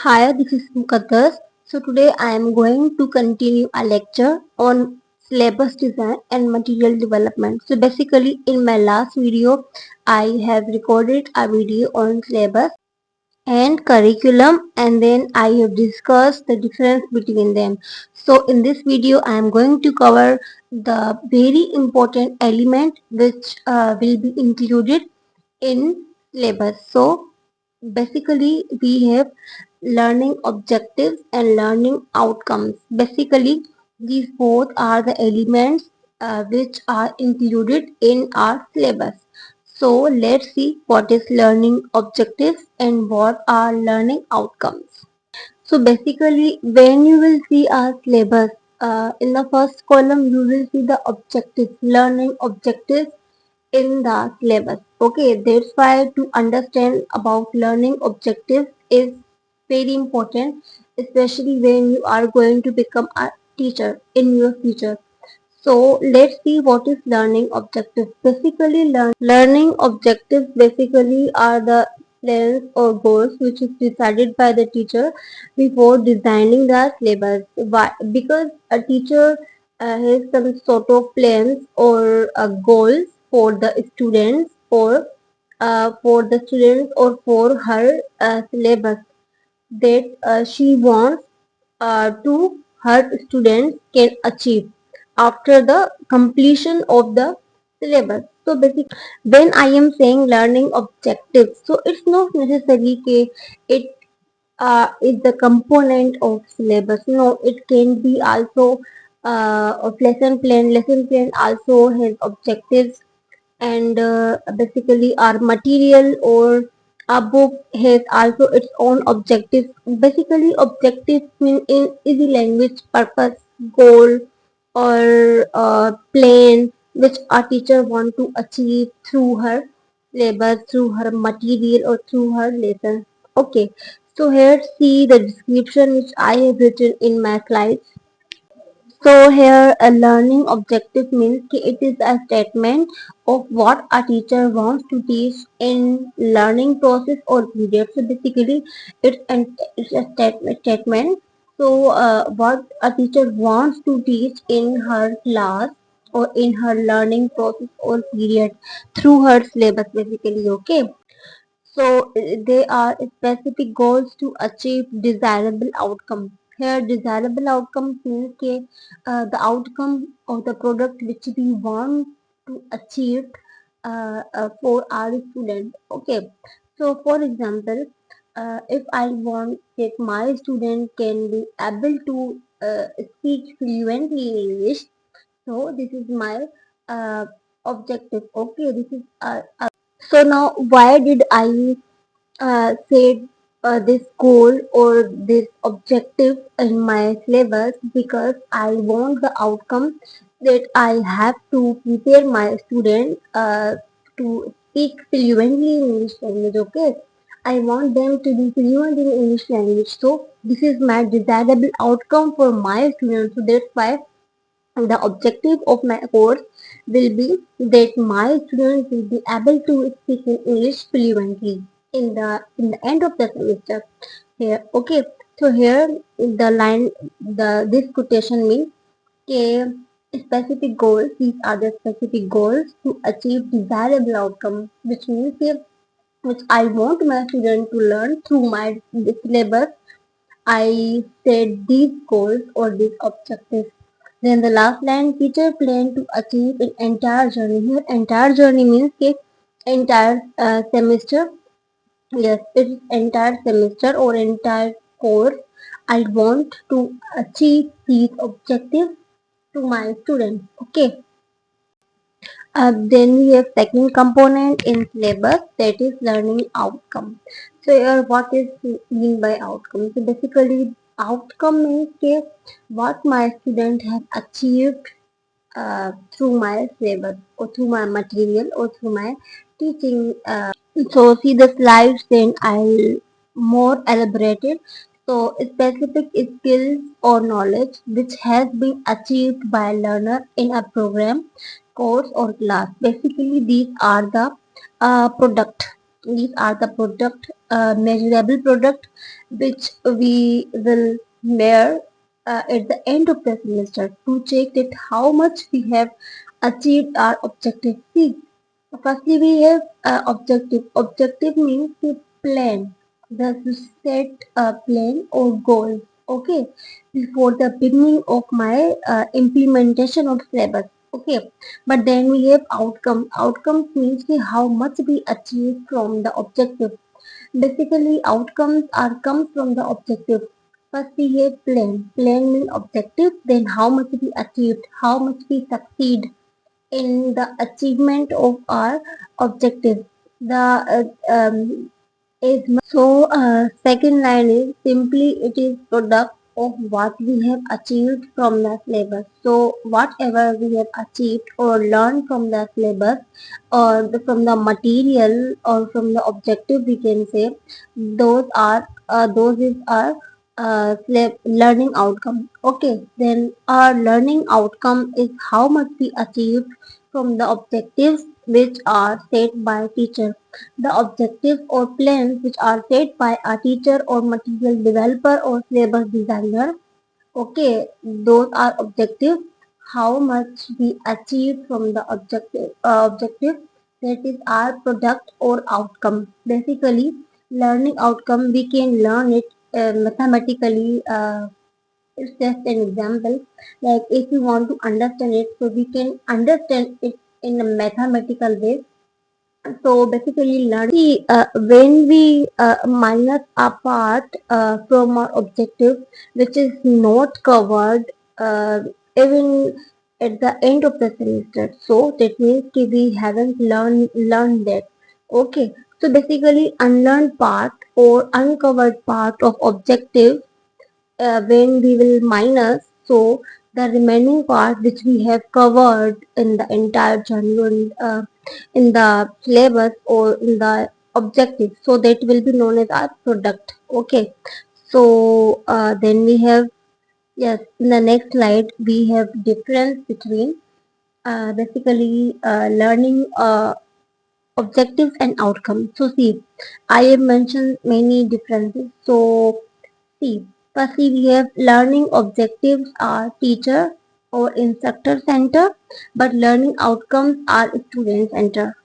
Hi, this is Mukaddas. So today I am going to continue a lecture on syllabus design and material development. So basically in my last video I have recorded a video on syllabus and curriculum, and then I have discussed the difference between them. So in this video I am going to cover the very important element which will be included in syllabus. So basically we have learning objectives and learning outcomes. Basically these both are the elements which are included in our syllabus. So let's see what is learning objectives and what are learning outcomes. So basically when you will see our syllabus, in the first column you will see the objectives, learning objectives in the syllabus. Okay, that's why to understand about learning objectives is very important, especially when you are going to become a teacher in your future. So let's see what is learning objectives. Basically, learning objectives basically are the plans or goals which is decided by the teacher before designing the syllabus. Why? Because a teacher has some sort of plans or goals for the students or for her syllabus that she wants to her students can achieve after the completion of the syllabus. So basically, when I am saying learning objectives, so it's not necessary that it is the component of syllabus. No, it can be also of lesson plan. Lesson plan also has objectives, and basically our material or a book has also its own objectives. Basically objectives mean in easy language purpose, goal, or plan which a teacher want to achieve through her syllabus, through her material, or through her lesson. Okay, so here see the description which I have written in my slides. So here a learning objective means कि it is a statement of what a teacher wants to teach in learning process or period. So basically it's a statement. So what a teacher wants to teach in her class or in her learning process or period through her syllabus basically. Okay. So they are specific goals to achieve desirable outcome. Here desirable outcome means कि, the outcome of the product which we want to achieve for our student. Okay. So for example, if I want that my student can be able to speak fluently in English, so this is my uh, objective. Okay, this is so now why did I set this goal or this objective in my syllabus? Because I want the outcome that I have to prepare my student to speak fluently in English language. Okay, I want them to be fluent in English language. So this is my desirable outcome for my students. So that's why the objective of my course will be that my students will be able to speak in English fluently in the end of the semester. Here, okay. So here the line, this quotation means कि specific goals. These are the specific goals to achieve desirable outcome, which means कि which I want my student to learn through my syllabus. I set these goals or these objectives. Then the last line, teacher plan to achieve an entire journey. Here, entire journey means कि entire semester. Yes, it is entire semester or entire course. I want to achieve these objectives to my students. Okay. Then we have second component in syllabus, that is learning outcome. So here what is mean by outcome? So basically outcome means कि what my student have achieved through my syllabus or through my material or through my teaching. So see the slides, then I'll more elaborated. So specific skills or knowledge which has been achieved by learner in a program, course or class. Basically these are the product. These are the product, measurable product, which we will measure at the end of the semester to check that how much we have achieved our objective. See, firstly we have objective. Objective means the plan, the set plan or goal. Okay, before the beginning of my implementation of syllabus. Okay, but then we have outcome. Outcomes means कि how much we achieve from the objective. Basically, outcomes are come from the objective. First we have plan. Plan means objective. Then how much we achieved, how much we succeed in the achievement of our objective. The is second line is simply it is product of what we have achieved from the syllabus. So whatever we have achieved or learned from the syllabus or from the material or from the objective, we can say those is our learning outcome. Okay, then our learning outcome is how much we achieved from the objectives which are set by teacher. The objectives or plans which are set by a teacher or material developer or syllabus designer. Okay, those are objectives. How much we achieve from the objective, that is our product or outcome. Basically, learning outcome we can learn it mathematically. It's just an example. Like if we want to understand it, so we can understand it in a mathematical way. So basically, learning. See, when we minus a part from our objective, which is not covered even at the end of the semester, so that means कि we haven't learned that. Okay, so basically, unlearned part or uncovered part of objective when we will minus, so the remaining part which we have covered in the entire journal in the syllabus or in the objective, so that will be known as our product. Okay, so then we have, yes, in the next slide we have difference between basically learning objectives and outcomes. So see, I have mentioned many differences. So see, firstly we have learning objectives are teacher or instructor center, but learning outcomes are student center.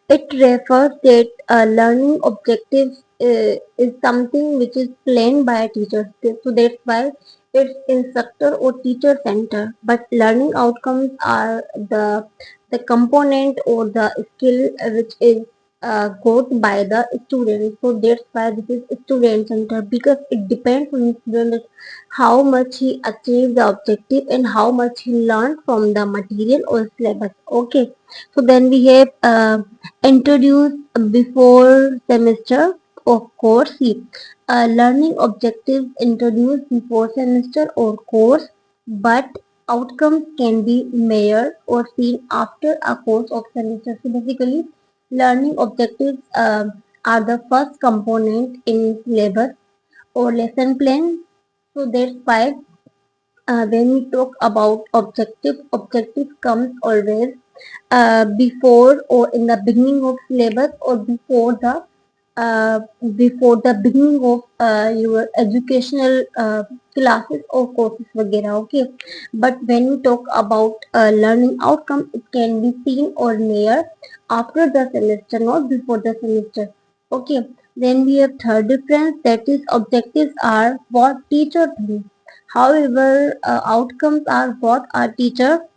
It refers that learning objectives is something which is planned by a teacher. So that's why it's instructor or teacher center. But learning outcomes are the component or the skill which is got by the student. So that's why this is student center, because it depends on the student how much he achieved the objective and how much he learned from the material or syllabus. Okay, so then we have introduced before semester of course. See, learning objectives introduced before semester or course, but outcomes can be measured or seen after a course of semester. So basically, learning objectives are the first component in syllabus or lesson plan. So that's why when we talk about objective comes always before or in the beginning of syllabus or uh, before the beginning of your educational classes or courses वगैरह. Okay, but when we talk about learning outcome, it can be seen or near after the semester, not before the semester. Okay, then we have third difference, that is objectives are what teacher thinks. However, outcomes are what a teacher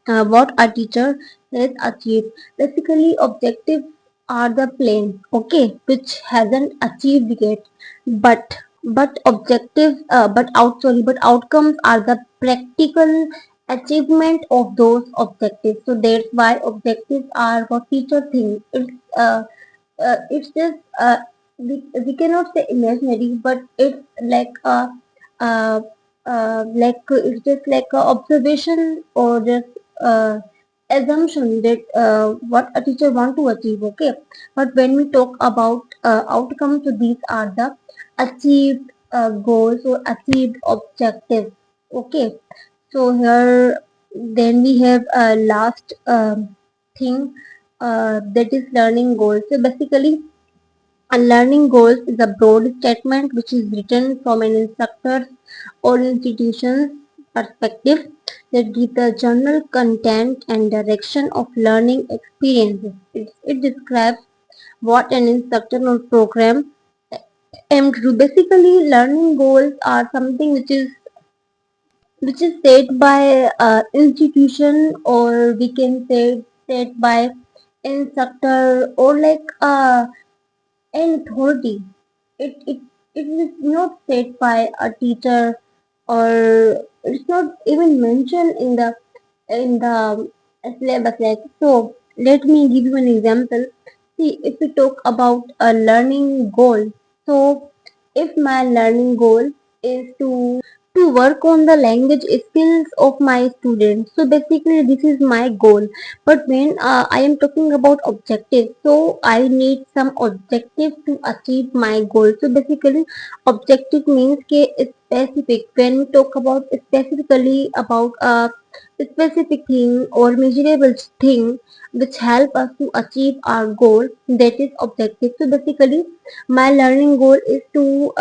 has achieved. Basically, objectives are the plan, okay, which hasn't achieved yet. But objectives, but outcomes are the practical achievement of those objectives. So that's why objectives are what teacher thinks. It's just we cannot say imaginary, but it's like uh, it's just like a observation or just assumption that what a teacher want to achieve. Okay, but when we talk about outcomes, so these are the achieved goals or achieved objectives. Okay, so here then we have a last thing, that is learning goals. So basically, a learning goals is a broad statement which is written from an instructor's or institution's perspective that gives the general content and direction of learning experiences. It describes what an instructor or program aimed to do. Basically, learning goals are something which is set by institution, or we can say set by instructor, or like an authority. It is not set by a teacher, or it's not even mentioned in the syllabus. Like, so let me give you an example. See, if we talk about a learning goal, so if my learning goal is to work on the language skills of my students, so basically this is my goal. But when I am talking about objective, so I need some objective to achieve my goal. So basically, objective means ke it's specific. When we talk about specifically about a specific thing or measurable thing which help us to achieve our goal, that is objective. So basically, my learning goal is to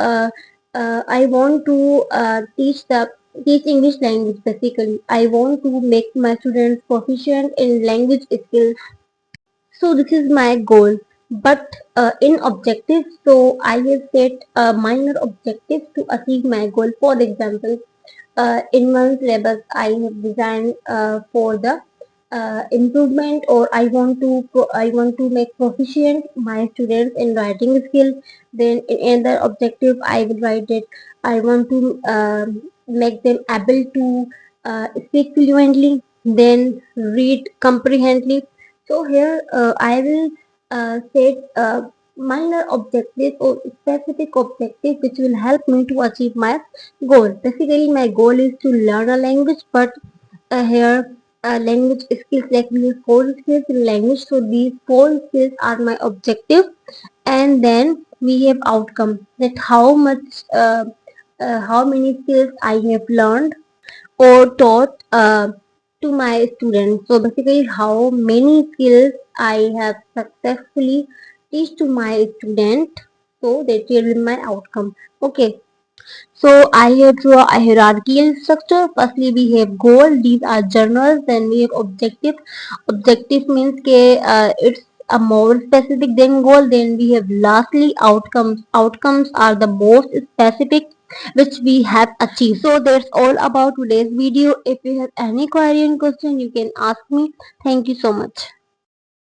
I want to teach English language. Basically, I want to make my students proficient in language skills. So this is my goal. But in objectives, so I have set minor objectives to achieve my goal. For example, in one syllabus I have designed for the improvement, or I want to make proficient my students in writing skill. Then in another objective I will write it, I want to make them able to speak fluently, then read comprehensively. So here I will set minor objectives or specific objectives which will help me to achieve my goal. Basically, my goal is to learn a language, but here language skills, like we have four skills in language. So these four skills are my objective, and then we have outcome, that how many skills I have learned or taught to my students. So basically, how many skills I have successfully teach to my student. So that will be my outcome. Okay. So I have draw a hierarchical structure. Firstly, we have goal. These are journals. Then we have objective. Objective means it's a more specific than goal. Then we have lastly outcomes. Outcomes are the most specific which we have achieved. So that's all about today's video. If you have any query and question, you can ask me. Thank you so much.